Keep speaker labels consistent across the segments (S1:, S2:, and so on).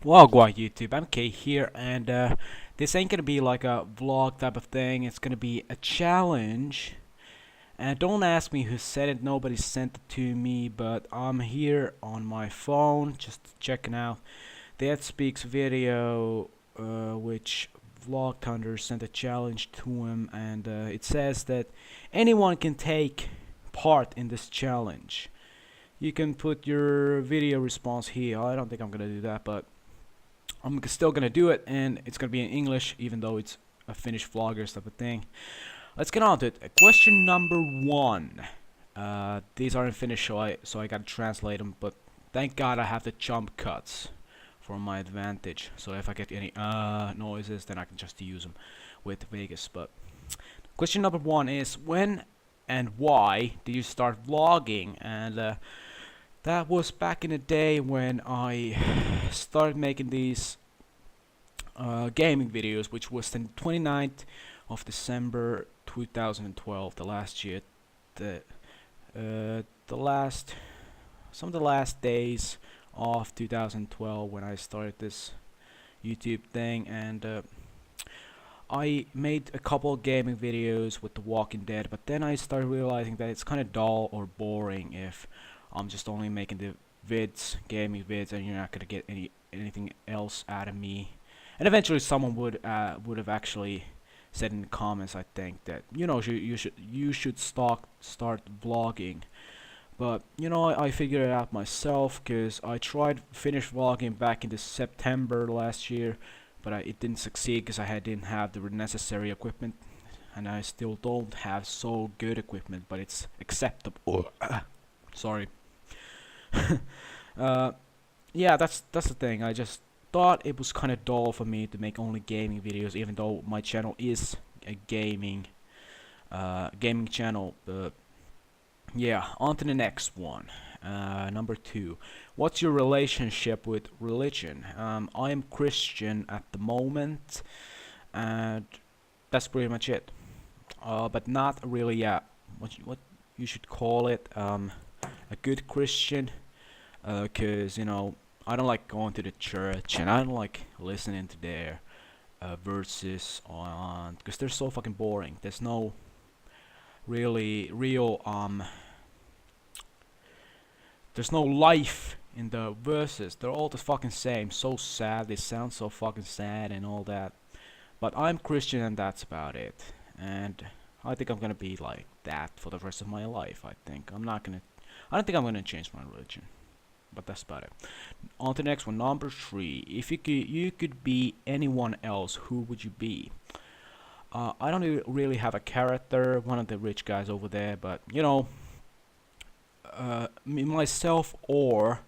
S1: Well, guy YouTube, I'm Kay here, and this ain't gonna be like a vlog type of thing. It's gonna be a challenge. And don't ask me who said it. Nobody sent it to me, but I'm here on my phone, just checking out That Speaks video, which Vlog Thunder sent a challenge to him, and it says that anyone can take part in this challenge. You can put your video response here. I don't think I'm gonna do that, but I'm still gonna do it, and it's gonna be in English, even though it's a Finnish vlogger type of thing. Let's get on to it. Question number one. These are in Finnish, so I gotta translate them. But thank God I have the jump cuts for my advantage. So if I get any noises, then I can just use them with Vegas. But question number one is, when and why did you start vlogging? And that was back in the day when I started making these gaming videos, which was the 29th of December 2012, the last year, the last some of the last days of 2012 when I started this YouTube thing, and I made a couple of gaming videos with The Walking Dead, but then I started realizing that it's kind of dull or boring if I'm just only making the gaming vids, and you're not gonna get anything else out of me. And eventually, someone would have actually said in the comments, I think, that you should start vlogging. But I figured it out myself, because I tried finish vlogging back in the September last year, but it didn't succeed because I didn't have the necessary equipment, and I still don't have so good equipment, but it's acceptable. Sorry. Yeah, that's the thing. I just thought it was kind of dull for me to make only gaming videos, even though my channel is a gaming channel. Yeah, on to the next one. Number two. What's your relationship with religion? I am Christian at the moment, and that's pretty much it. But not really. What you should call it, a good Christian, because I don't like going to the church, and I don't like listening to their verses on, because they're so fucking boring. There's no really real there's no life in the verses. They're all the fucking same. So sad. They sound so fucking sad and all that. But I'm Christian, and that's about it. And I think I'm gonna be like that for the rest of my life. I don't think I'm gonna change my religion. But that's about it. On to the next one, number three. If you could be anyone else, who would you be? I don't really have a character, one of the rich guys over there, but me myself, or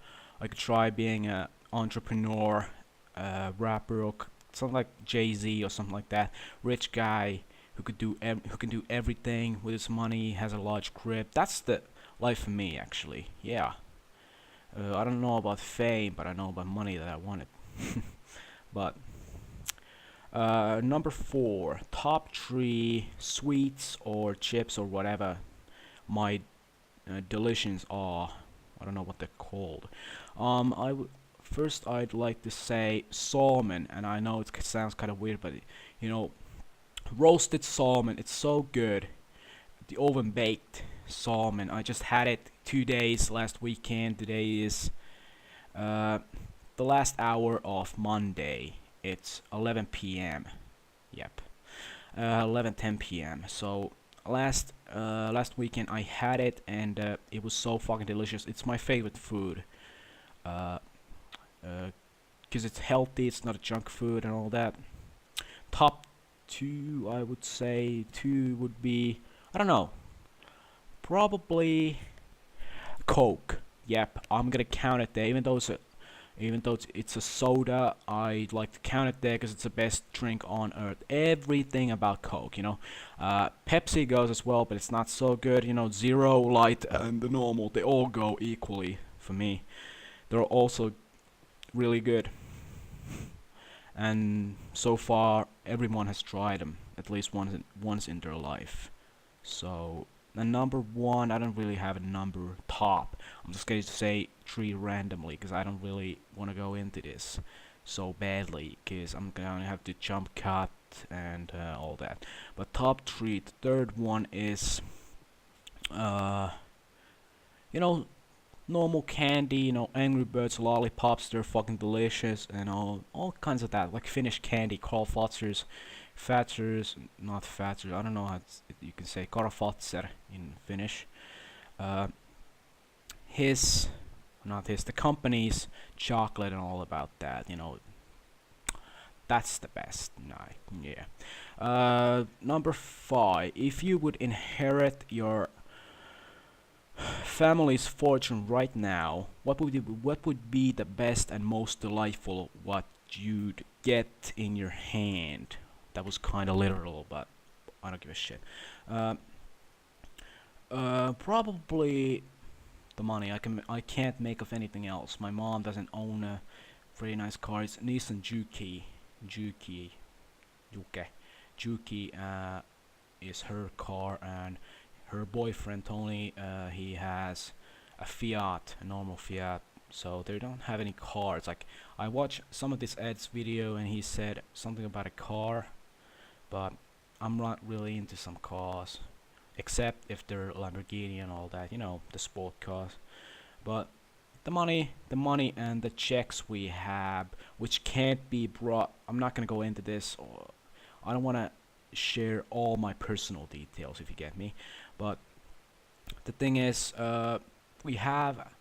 S1: I could try being an entrepreneur, rapper, or something like Jay-Z or something like that. Rich guy who can do everything with his money, has a large crib. That's the life for me, actually. Yeah. I don't know about fame, but I know about money that I wanted. But number four, top three sweets or chips or whatever my delicious are. I don't know what they're called. First I'd like to say salmon, and I know it sounds kind of weird, but roasted salmon. It's so good. The oven baked salmon. I just had it 2 days last weekend. Today is the last hour of Monday. It's 11 p.m. Yep, 11:10 p.m. So last weekend I had it, and it was so fucking delicious. It's my favorite food, because it's healthy. It's not a junk food and all that. Top two, I would say two would be, I don't know, probably Coke. Yep, I'm gonna count it there. Even though it's a soda, I'd like to count it there because it's the best drink on earth. Everything about Coke, Pepsi goes as well, but it's not so good. Zero, Light, and the normal, they all go equally for me. They're also really good, and so far everyone has tried them at least once in their life. So the number one, I don't really have a number top. I'm just going to say three randomly because I don't really want to go into this. so badly, because I'm gonna have to jump cut and all that. But top three, the third one is uh, you know, normal candy, Angry Birds lollipops, they're fucking delicious, and all kinds of that, like Finnish candy, Karl Fatzers, not Fatzers, I don't know how you can say Karl Fatser in Finnish. Uh, his, not his, the company's chocolate and all about that, that's the best. Yeah. Number five, if you would inherit your family's fortune right now, what would be the best and most delightful what you'd get in your hand? That was kind of literal, but I don't give a shit. Uh, Probably the money. I can't make of anything else. My mom doesn't own a pretty nice car. It's Nissan Juki, Juke, Juki. Is her car, and her boyfriend Tony, he has a Fiat, a normal Fiat, so they don't have any cars. Like, I watched some of this Ed's video and he said something about a car, but I'm not really into some cars, except if they're Lamborghini and all that, the sport cars. But the money and the checks we have, which can't be brought. I'm not gonna go into this, or I don't wanna share all my personal details, if you get me. But the thing is, we have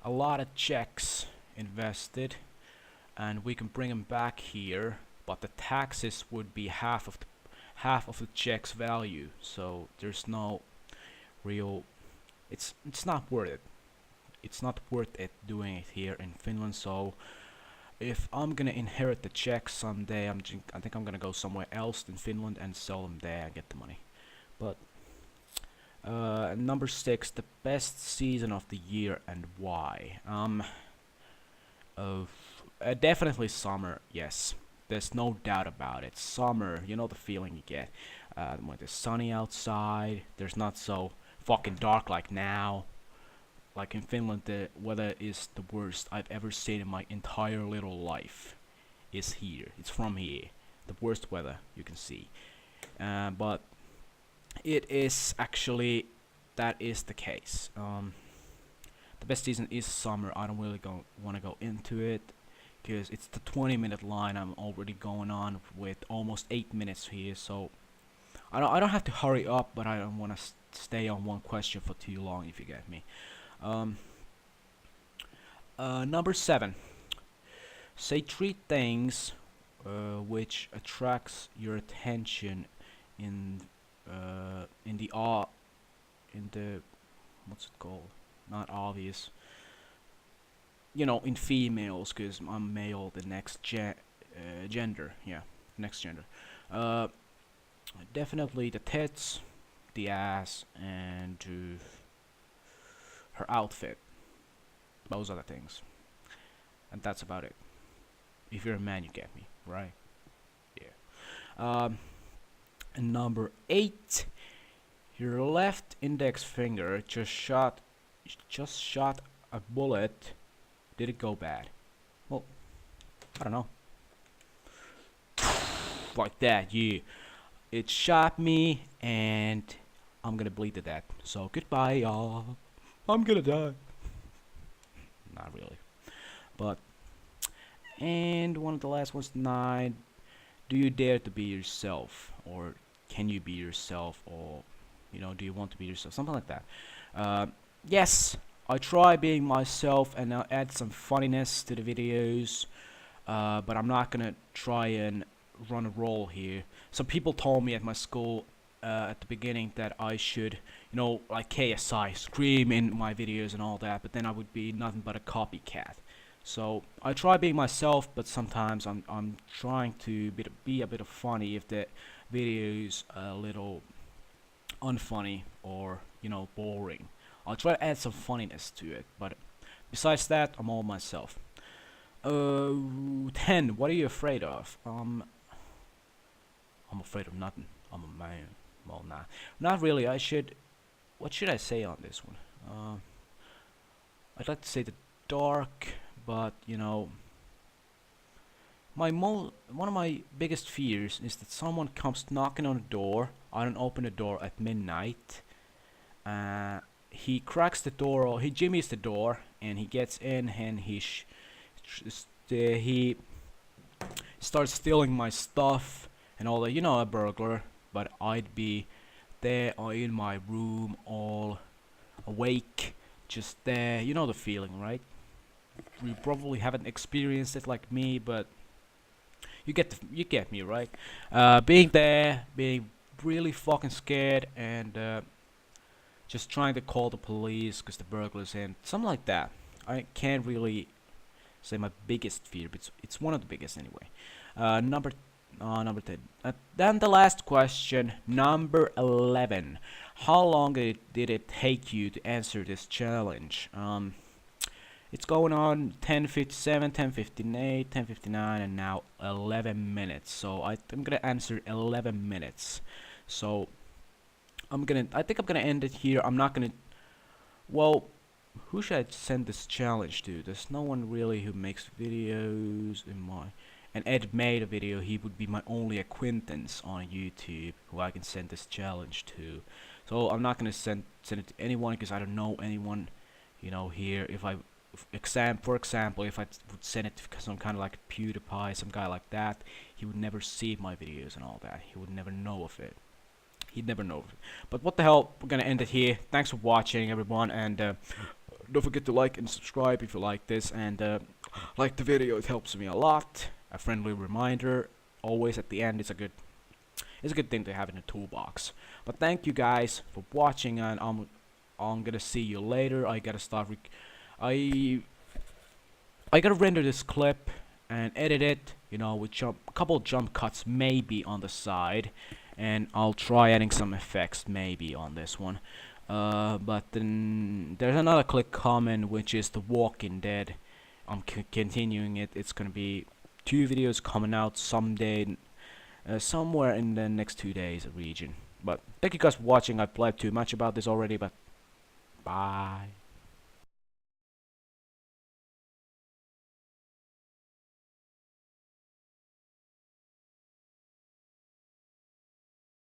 S1: a lot of checks invested, and we can bring them back here, but the taxes would be half of the check's value. So there's no real. It's not worth it. It's not worth it doing it here in Finland. So if I'm gonna inherit the checks someday, I think I'm gonna go somewhere else in Finland and sell them there and get the money. But number six, the best season of the year and why? Uh, Definitely summer. Yes, there's no doubt about it. Summer, you know the feeling you get when it's sunny outside. There's not so fucking dark like now. Like in Finland, the weather is the worst I've ever seen in my entire little life. Is here. It's from here. The worst weather you can see. But it is actually, that is the case. The best season is summer. I don't really want to go into it because it's the 20-minute line. I'm already going on with almost 8 minutes here, so I don't have to hurry up, but I don't want to stay on one question for too long, if you get me. Number 7. Say 3 things which attracts your attention in the what's it called? Not obvious. In females, because I'm male, the next gender. Yeah, next gender. Uh, Definitely the tits, the ass, and her outfit. Those are the things, and that's about it. If you're a man, you get me, right? Yeah. And number 8, your left index finger just shot a bullet. Did it go bad? Well, I don't know. Like that, yeah. It shot me, and I'm gonna bleed to death. So goodbye, y'all. I'm gonna die. Not really. But, and one of the last ones, 9. Do you dare to be yourself? Or can you be yourself? Or, do you want to be yourself? Something like that. Yes, I try being myself and I'll add some funniness to the videos. But I'm not gonna try and run a role here. Some people told me at my school at the beginning that I should, like KSI, scream in my videos and all that, but then I would be nothing but a copycat. So I try being myself, but sometimes I'm trying to be a bit of funny if the video is a little unfunny or boring. I'll try to add some funniness to it, but besides that, I'm all myself. 10. What are you afraid of? I'm afraid of nothing. I'm a man. Well, nah, not really. What should I say on this one? I'd like to say the dark, but one of my biggest fears is that someone comes knocking on the door. I don't open the door at midnight. He cracks the door, or he jimmies the door, and he gets in, and he starts stealing my stuff and all that. You know, a burglar. But I'd be there in my room, all awake, just there. You know the feeling, right? You probably haven't experienced it like me, but you get me, right? Being there, being really fucking scared, and just trying to call the police because the burglar's in, something like that. I can't really say my biggest fear, but it's one of the biggest anyway. Number 10. Then the last question, number 11. How long did it take you to answer this challenge? It's going on 10:57, 10:58, 10:59, and now 11 minutes. So I'm gonna answer 11 minutes. So I think I'm gonna end it here. I'm not gonna. Well, who should I send this challenge to? There's no one really who makes videos in my. And Ed made a video. He would be my only acquaintance on YouTube who I can send this challenge to. So I'm not gonna send it to anyone because I don't know anyone, you know, here. For example, if I would send it to some kind of like PewDiePie, some guy like that, he would never see my videos and all that. He would never know of it. He'd never know of it. But what the hell, we're gonna end it here. Thanks for watching, everyone, and don't forget to like and subscribe if you like this, and like the video. It helps me a lot. A friendly reminder, always at the end. It's a good thing to have in a toolbox. But thank you guys for watching, and I'm gonna see you later. I gotta start. I gotta render this clip and edit it, you know, with a couple jump cuts maybe on the side, and I'll try adding some effects maybe on this one. But then there's another clip coming, which is The Walking Dead. I'm continuing it. It's gonna be 2 videos coming out someday, somewhere in the next 2 days region. But thank you guys for watching. I've blabbed too much about this already, but bye.